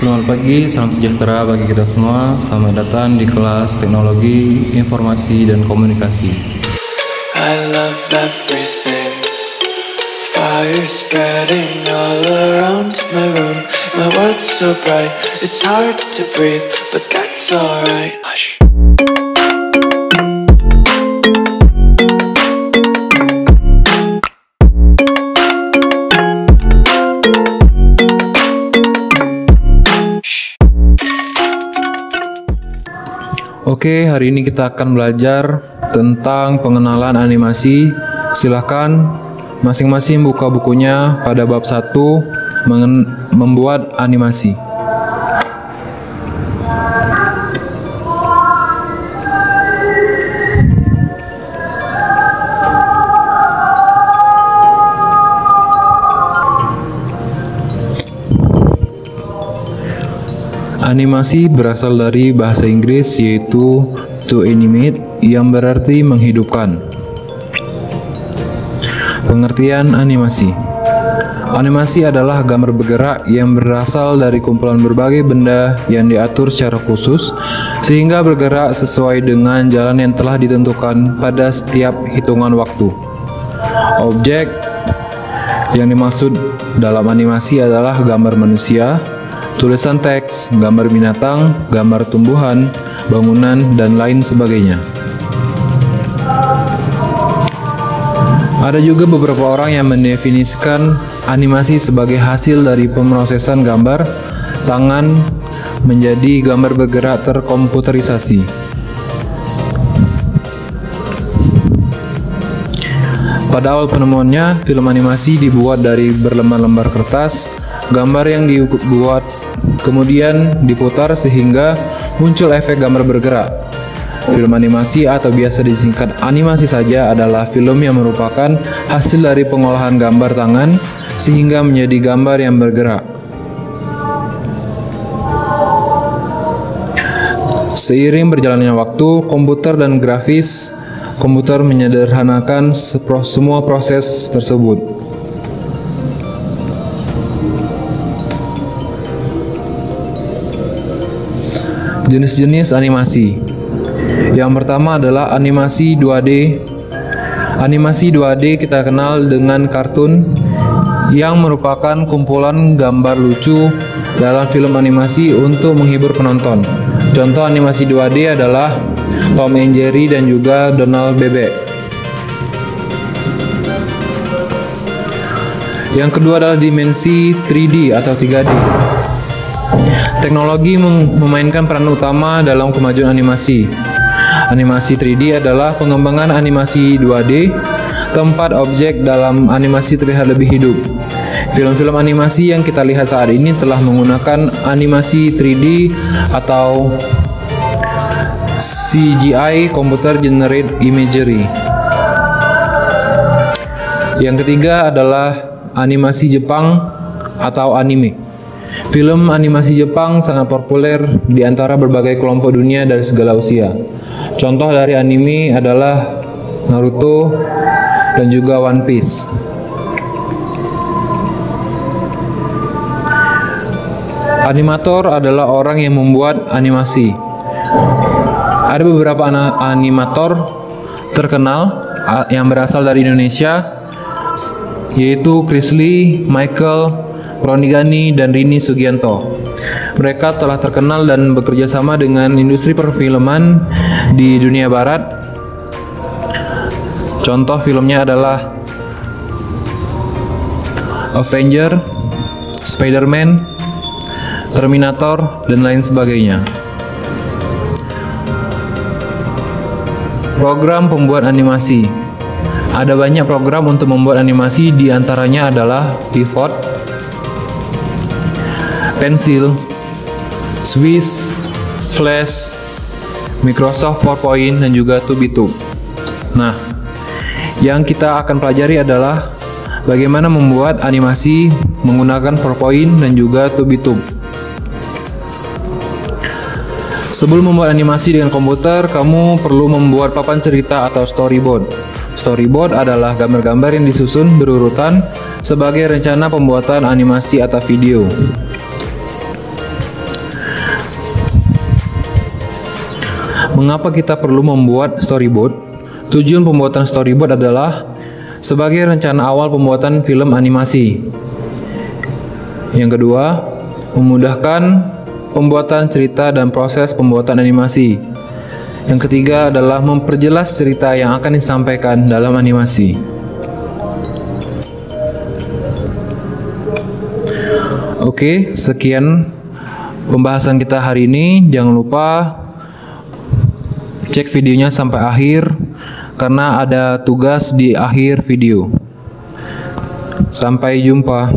Selamat pagi, salam sejahtera bagi kita semua. Selamat datang di kelas Teknologi Informasi dan Komunikasi. I love everything. Fire spreading all around my room. My world's so bright, it's hard to breathe, but that's alright. Hush. Oke, hari ini kita akan belajar tentang pengenalan animasi. Silahkan masing-masing buka bukunya pada bab 1, membuat animasi. Animasi berasal dari bahasa Inggris yaitu to animate yang berarti menghidupkan. Pengertian animasi. Animasi adalah gambar bergerak yang berasal dari kumpulan berbagai benda yang diatur secara khusus sehingga bergerak sesuai dengan jalan yang telah ditentukan pada setiap hitungan waktu. Objek yang dimaksud dalam animasi adalah gambar manusia, tulisan teks, gambar binatang, gambar tumbuhan, bangunan, dan lain sebagainya. Ada juga beberapa orang yang mendefinisikan animasi sebagai hasil dari pemrosesan gambar tangan menjadi gambar bergerak terkomputerisasi. Pada awal penemuannya, film animasi dibuat dari berlembar-lembar kertas. Gambar yang dibuat kemudian diputar sehingga muncul efek gambar bergerak. Film animasi atau biasa disingkat animasi saja adalah film yang merupakan hasil dari pengolahan gambar tangan sehingga menjadi gambar yang bergerak. Seiring berjalannya waktu, komputer dan grafis komputer menyederhanakan semua proses tersebut. Jenis-jenis animasi. Yang pertama adalah animasi 2D. Animasi 2D kita kenal dengan kartun yang merupakan kumpulan gambar lucu dalam film animasi untuk menghibur penonton. Contoh animasi 2D adalah Tom and Jerry dan juga Donald Bebek. Yang kedua adalah dimensi 3D atau 3D. Teknologi memainkan peran utama dalam kemajuan animasi. Animasi 3D adalah pengembangan animasi 2D, tempat objek dalam animasi terlihat lebih hidup. Film-film animasi yang kita lihat saat ini telah menggunakan animasi 3D atau CGI, Computer Generated Imagery. Yang ketiga adalah animasi Jepang atau anime. Film animasi Jepang sangat populer di antara berbagai kelompok dunia dari segala usia. Contoh dari anime adalah Naruto dan juga One Piece. Animator adalah orang yang membuat animasi. Ada beberapa animator terkenal yang berasal dari Indonesia, yaitu Chris Lee, Michael Ronigani, dan Rini Sugianto. Mereka telah terkenal dan bekerja sama dengan industri perfilman di dunia barat. Contoh filmnya adalah Avenger, Spider-Man, Terminator, dan lain sebagainya. Program pembuat animasi. Ada banyak program untuk membuat animasi, di antaranya adalah Pivot, Pencil, Swiss, Flash, Microsoft PowerPoint, dan juga Tubetube. Nah, yang kita akan pelajari adalah bagaimana membuat animasi menggunakan PowerPoint dan juga Tubetube. Sebelum membuat animasi dengan komputer, kamu perlu membuat papan cerita atau storyboard. Storyboard adalah gambar-gambar yang disusun berurutan sebagai rencana pembuatan animasi atau video. Mengapa kita perlu membuat storyboard? Tujuan pembuatan storyboard adalah sebagai rencana awal pembuatan film animasi. Yang kedua, memudahkan pembuatan cerita dan proses pembuatan animasi. Yang ketiga adalah memperjelas cerita yang akan disampaikan dalam animasi. Oke, sekian pembahasan kita hari ini. Jangan lupa cek videonya sampai akhir karena ada tugas di akhir video. Sampai jumpa.